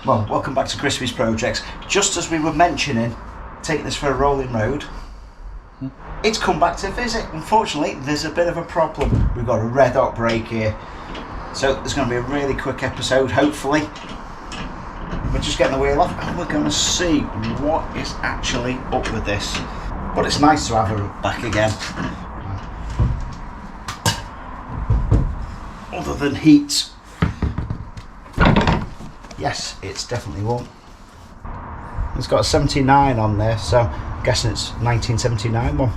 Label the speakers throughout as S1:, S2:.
S1: Well, welcome back to Crispy's Projects. Just as we were mentioning taking this for a rolling road, it's come back to visit. Unfortunately, there's a bit of a problem. We've got a red hot brake here. So there's going to be a really quick episode, hopefully. We're just getting the wheel off and we're going to see what is actually up with this. But it's nice to have her back again. Other than heat. Yes, it's definitely warm. It's got a 79 on there, so I'm guessing it's 1979 one.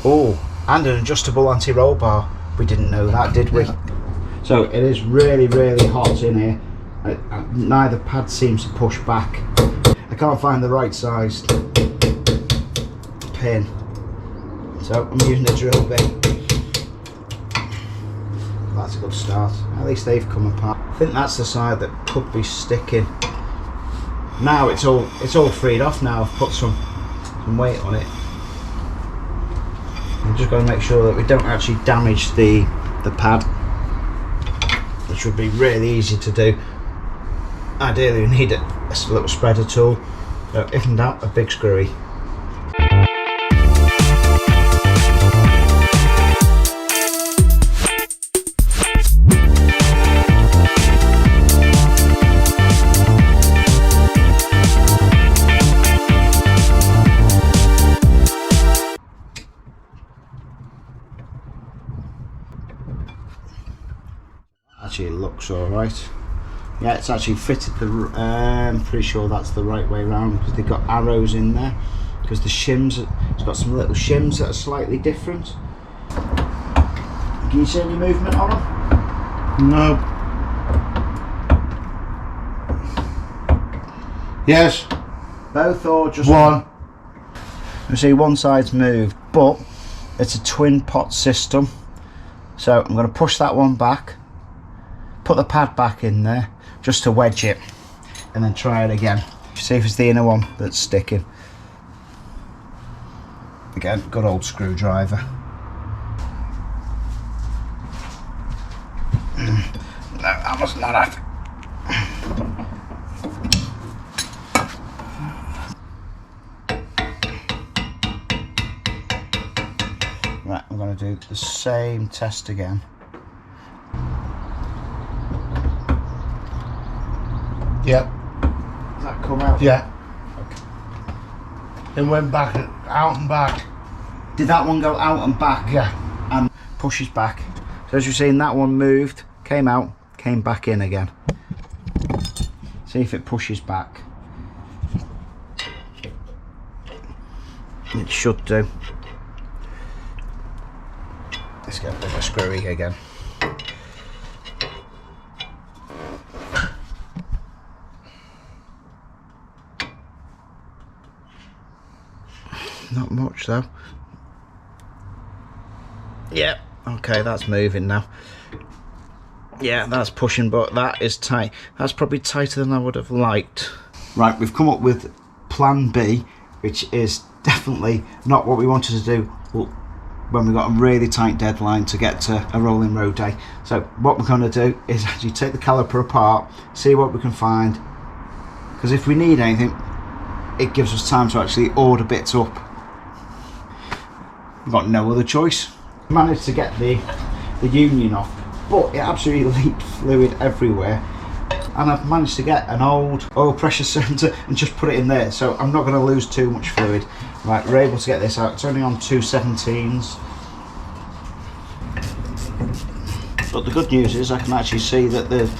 S1: Oh, and an adjustable anti-roll bar. We didn't know that, did we? So it is really, really hot in here. Neither pad seems to push back. I can't find the right sized pin, so I'm using a drill bit. That's a good start. At least they've come apart. I think that's the side that could be sticking. Now it's all freed off now. I've put some weight on it. I'm just going to make sure that we don't actually damage the pad, which would be really easy to do. Ideally we need a little spreader tool, so if in doubt, a big screwy. Actually, it looks alright. Yeah, it's actually fitted the. I'm pretty sure that's the right way around because they've got arrows in there. Because the shims, it's got some little shims that are slightly different. Can you see any movement on them?
S2: No. Yes.
S1: Both or just
S2: one?
S1: You see, one side's moved, but it's a twin pot system. So I'm going to push that one back. Put the pad back in there just to wedge it and then try it again. See if it's the inner one that's sticking. Again, good old screwdriver. No, that must not have. Right, I'm going to do the same test again.
S2: Yep.
S1: Does that come out?
S2: Yeah.
S1: Okay.
S2: It went back, out and back.
S1: Did that one go out and back?
S2: Yeah.
S1: And pushes back. So as you've seen, that one moved, came out, came back in again. See if it pushes back. It should do. Let's get a bit of screwy again. Not much though. Yeah, okay, that's moving now. Yeah, that's pushing, but that is tight. That's probably tighter than I would have liked. Right, we've come up with plan B, which is definitely not what we wanted to do when we got a really tight deadline to get to a rolling road day. So what we're going to do is actually take the caliper apart, see what we can find, because if we need anything, it gives us time to actually order bits up. We've got no other choice. Managed to get the union off, but it absolutely leaked fluid everywhere, and I've managed to get an old oil pressure sensor and just put it in there, so I'm not going to lose too much fluid. Right, we're able to get this out. It's only on 217s, but the good news is I can actually see that the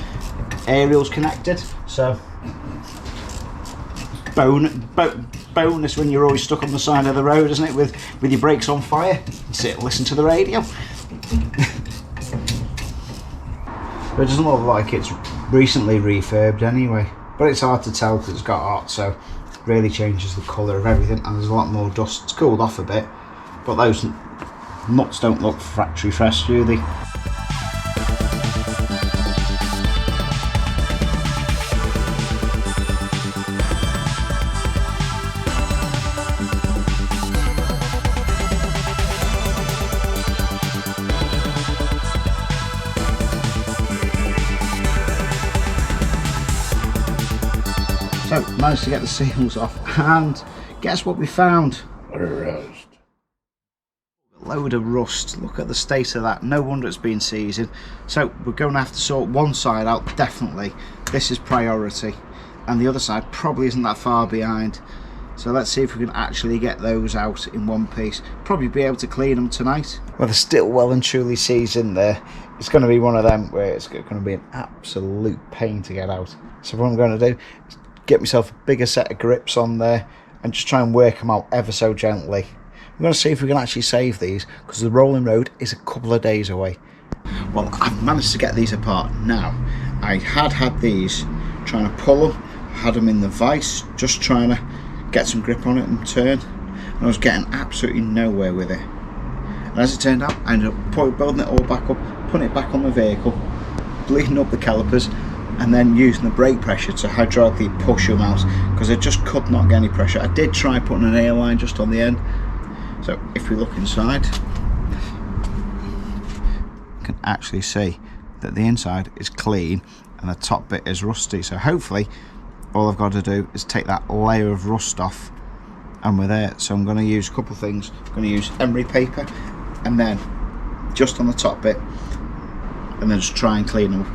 S1: aerial's connected, so bonus when you're always stuck on the side of the road, isn't it, with your brakes on fire. Sit and listen to the radio. But it doesn't look like it's recently refurbed anyway, but it's hard to tell because it's got hot, so it really changes the colour of everything, and there's a lot more dust. It's cooled off a bit, but those nuts don't look factory fresh, do they? So managed to get the seals off, and guess what we found?
S2: Rust.
S1: Load of rust. Look at the state of that. No wonder it's been seasoned. So we're going to have to sort one side out, definitely. This is priority, and the other side probably isn't that far behind. So let's see if we can actually get those out in one piece. Probably be able to clean them tonight. Well, they're still well and truly seasoned there. It's going to be one of them where it's going to be an absolute pain to get out. So what I'm going to do is get myself a bigger set of grips on there and just try and work them out ever so gently. I'm going to see if we can actually save these, because the rolling road is a couple of days away. Well, I've managed to get these apart now. I had these trying to pull them, had them in the vise, just trying to get some grip on it and turn, and I was getting absolutely nowhere with it. And as it turned out, I ended up building it all back up, putting it back on the vehicle, bleeding up the calipers, and then using the brake pressure to hydraulically push them out, because I just could not get any pressure. I did try putting an airline just on the end. So if we look inside, you can actually see that the inside is clean and the top bit is rusty. So hopefully all I've got to do is take that layer of rust off and we're there. So I'm going to use a couple of things. I'm going to use emery paper, and then just on the top bit, and then just try and clean them.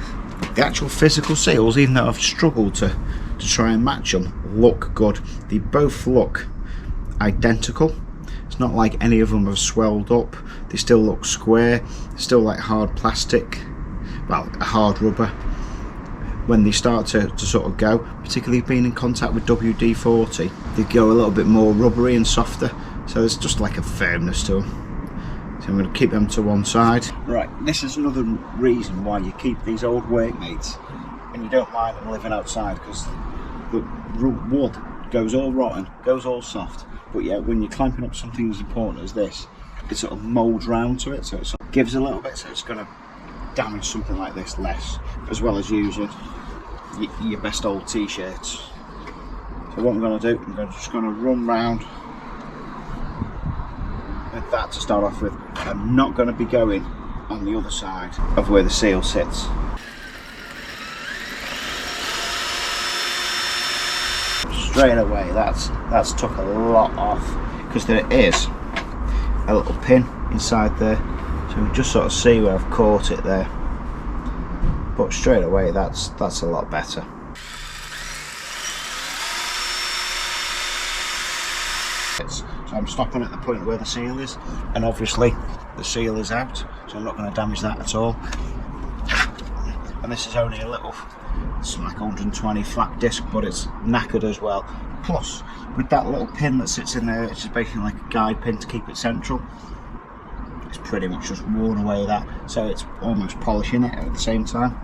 S1: The actual physical seals, even though I've struggled to try and match them, look good. They both look identical. It's not like any of them have swelled up. They still look square. They're still like hard plastic, well, hard rubber. When they start to sort of go, particularly being in contact with WD-40, they go a little bit more rubbery and softer. So there's just like a firmness to them. So I'm going to keep them to one side. Right, this is another reason why you keep these old workmates and you don't mind them living outside, because the wood goes all rotten, goes all soft. But yeah, when you're clamping up something as important as this, it sort of moulds round to it, so it sort of gives a little bit, so it's going to damage something like this less, as well as using your best old t-shirts. So what I'm going to do, I'm just going to run round with that to start off with. I'm not going to be going on the other side of where the seal sits. Straight away, that's took a lot off, because there is a little pin inside there, so we just sort of see where I've caught it there. But straight away, that's a lot better. So I'm stopping at the point where the seal is, and obviously the seal is out, so I'm not going to damage that at all. And this is only a little, it's like 120 flat disc, but it's knackered as well. Plus, with that little pin that sits in there, it's just basically like a guide pin to keep it central. It's pretty much just worn away that, so it's almost polishing it at the same time.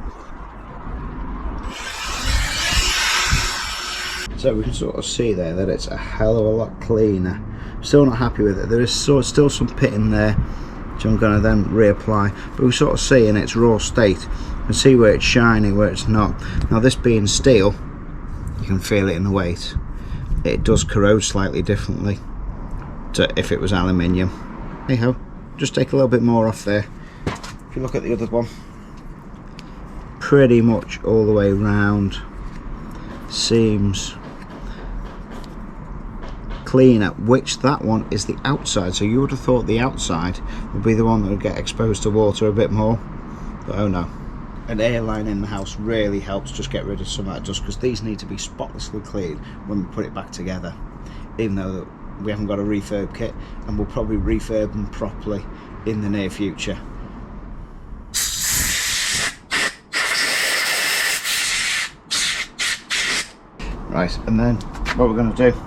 S1: So we can sort of see there that it's a hell of a lot cleaner. Still not happy with it. There is still some pit in there, which I'm going to then reapply. But we sort of see in its raw state and see where it's shiny, where it's not. Now this being steel, you can feel it in the weight. It does corrode slightly differently to if it was aluminium. Hey ho, just take a little bit more off there. If you look at the other one, pretty much all the way round, seems cleaner, which that one is the outside, so you would have thought the outside would be the one that would get exposed to water a bit more, but oh no. An airline in the house really helps just get rid of some of that dust, because these need to be spotlessly clean when we put it back together, even though we haven't got a refurb kit, and we'll probably refurb them properly in the near future. Right, and then what we're going to do,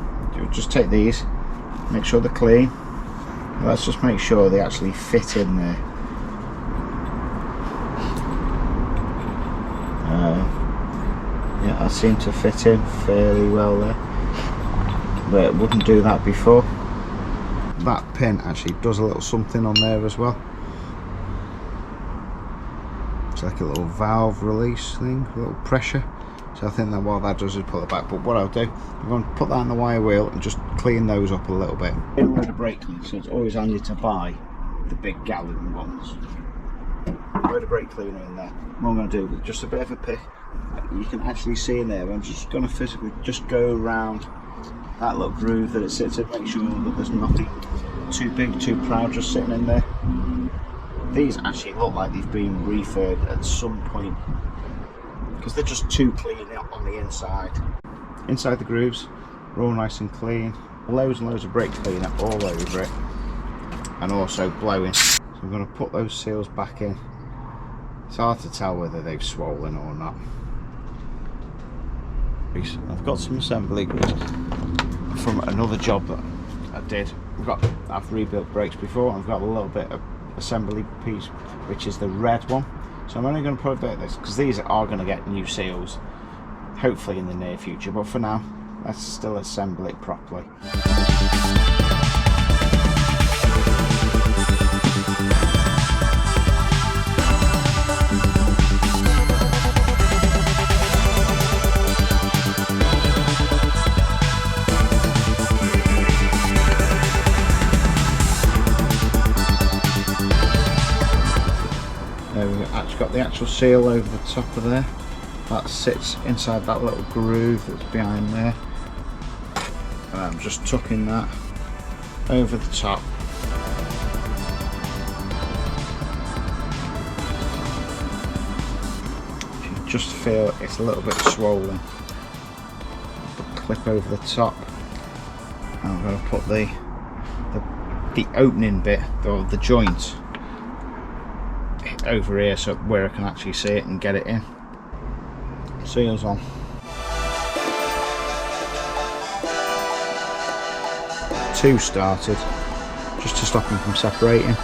S1: just take these, make sure they're clean. Let's just make sure they actually fit in there. Yeah, I seem to fit in fairly well there, but it wouldn't do that before. That pin actually does a little something on there as well. It's like a little valve release thing, a little pressure. So I think that what that does is pull it back. But what I'll do, I'm going to put that on the wire wheel and just clean those up a little bit. In with the brake cleaner, so it's always handy to buy the big gallon ones. Put a brake cleaner in there. What I'm going to do with just a bit of a pick, you can actually see in there. I'm just going to physically just go around that little groove that it sits in, make sure that there's nothing too big, too proud just sitting in there. These actually look like they've been refurbed at some point because they're just too clean on the inside. Inside the grooves are all nice and clean. Loads and loads of brake cleaner all over it, and also blowing. So I'm going to put those seals back in. It's hard to tell whether they've swollen or not. I've got some assembly from another job that I did. I've rebuilt brakes before. I've got a little bit of assembly piece, which is the red one. So I'm only going to put a bit of this because these are going to get new seals, hopefully in the near future. But for now, let's still assemble it properly. Got the actual seal over the top of there. That sits inside that little groove that's behind there, and I'm just tucking that over the top. You can just feel it's a little bit swollen. The clip over the top, and I'm going to put the opening bit, or the joint, over here so where I can actually see it and get it in. Seals on. Two started, just to stop them from separating.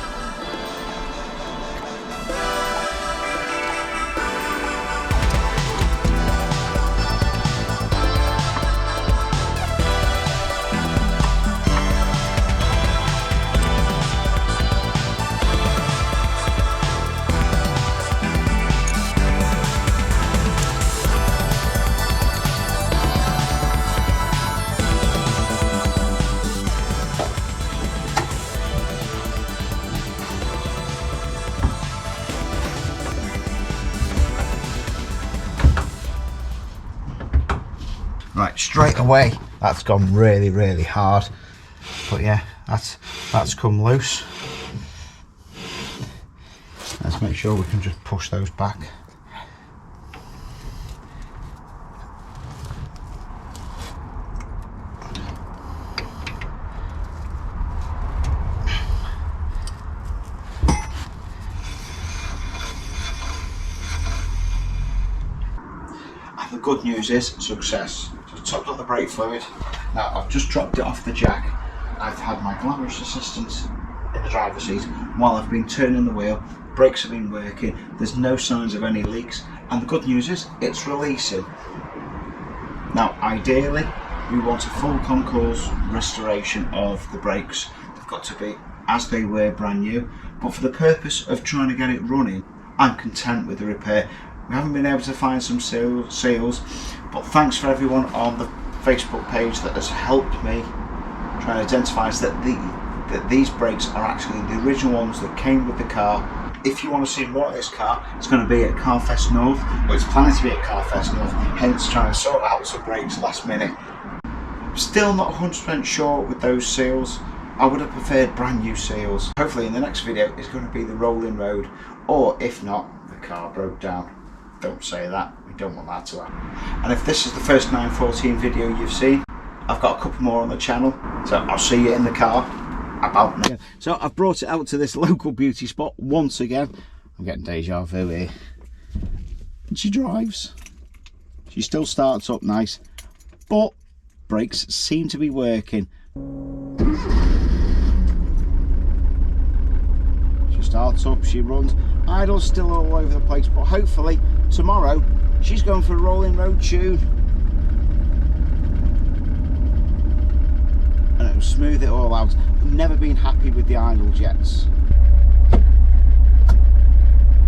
S1: Right, straight away that's gone really hard, but yeah, that's come loose. Let's make sure we can just push those back. The good news is success. So I've topped up the brake fluid. Now I've just dropped it off the jack. I've had my glamorous assistant in the driver's seat while I've been turning the wheel. Brakes have been working. There's no signs of any leaks, and the good news is it's releasing. Now ideally we want a full concourse restoration of the brakes. They've got to be as they were brand new, but for the purpose of trying to get it running, I'm content with the repair. We haven't been able to find some seals, but thanks for everyone on the Facebook page that has helped me try and identify that these brakes are actually the original ones that came with the car. If you want to see more of this car, it's going to be at Carfest North, or it's planning to be at Carfest North, hence trying to sort out some brakes last minute. Still not 100% sure with those seals. I would have preferred brand new seals. Hopefully in the next video it's going to be the rolling road, or if not, the car broke down. Don't say that, we don't want that to happen. And if this is the first 914 video you've seen, I've got a couple more on the channel, so I'll see you in the car about now. So I've brought it out to this local beauty spot once again. I'm getting deja vu here. And she drives. She still starts up nice, but brakes seem to be working. She starts up, she runs. Idle's still all over the place, but hopefully tomorrow she's going for a rolling road tune and it'll smooth it all out. I've never been happy with the idle jets.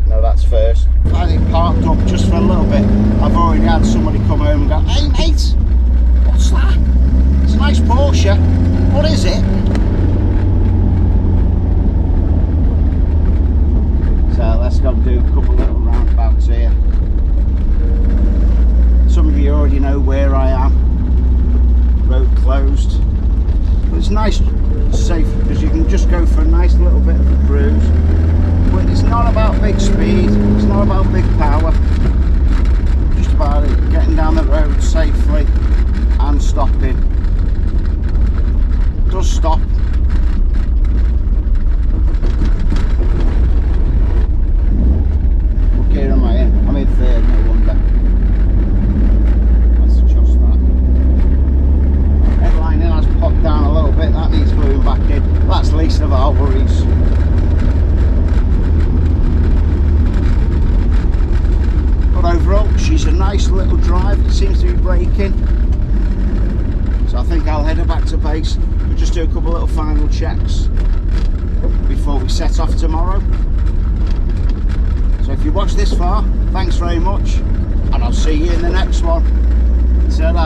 S1: No, that's first. I think parked up just for a little bit. I've already had somebody come home and go, "Hey mate, what's that? It's a nice Porsche. What is it?" So let's go and do a couple little roundabouts here. you already know where I am. Road closed. But it's nice, safe, because you can just go for a nice little bit of a cruise. But it's not about big speed, it's not about big power. Just about it, getting down the road safely and stopping. It does stop. What gear am I in? I'm in third, no wonder. Let's adjust that. Headlining has popped down a little bit, that needs gluing back in. That's least of our worries. But overall, she's a nice little drive. It seems to be braking. So I think I'll head her back to base. We'll just do a couple little final checks before we set off tomorrow. So if you watched this far, thanks very much, and I'll see you in the next one. Ta-da.